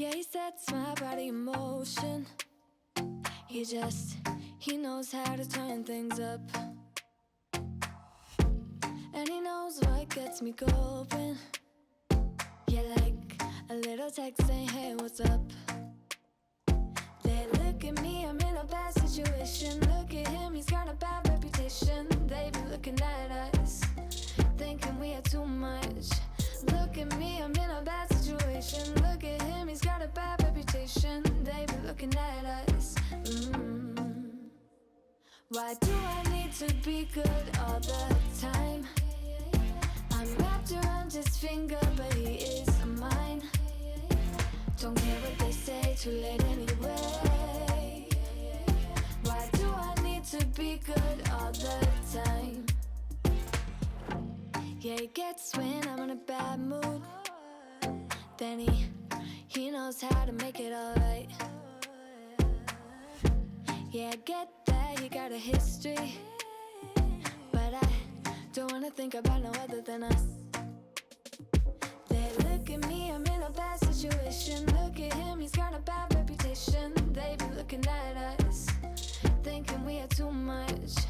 Yeah, he sets my body in motion. He knows how to turn things up. And he knows what gets me going. Yeah, like a little text saying, hey, what's up? They look at me, I'm in a bad situation. Look at him, he's got a bad reputation. They be looking at us, thinking we are too much. Look at me, I'm in a bad situation. Look at him, he's got a bad reputation. They be looking at us. Why do I need to be good all the time? I'm wrapped around his finger, but he is mine. Don't care what they say, too late anyway. Why do I need to be good all the time? Yeah, he gets when I'm in a bad mood. Then he knows how to make it alright. Yeah, I get that he got a history, but I don't wanna think about no other than us. They look at me, I'm in a bad situation. Look at him, he's got a bad reputation. They be looking at us, thinking we are too much.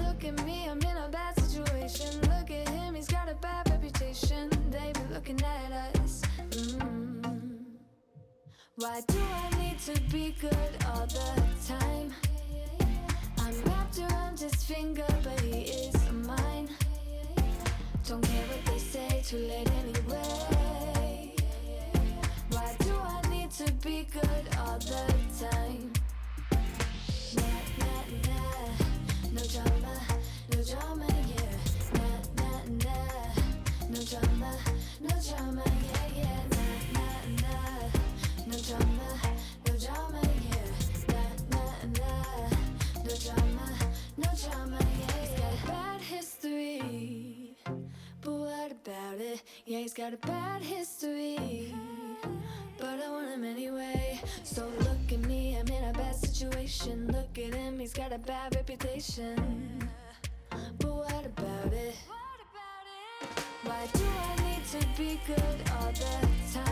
Look at me, I'm in a bad situation. Look at him, he's got a bad reputation. They be looking at us. Why do I need to be good all the time? I'm wrapped around his finger, but he is mine. Don't care what they say, too late anyway. Why do I need to be good all the time? Nah, nah, nah, no drama, yeah. Nah, nah, nah, no drama, yeah, yeah. Nah, nah, nah, no drama, yeah. Nah, nah, nah, no drama, yeah. He's got a bad history, but what about it? Yeah, he's got a bad history, but I want him anyway. So look at me, I'm in a bad situation. Look at him, he's got a bad reputation, but what about it? Why do I need to be good all the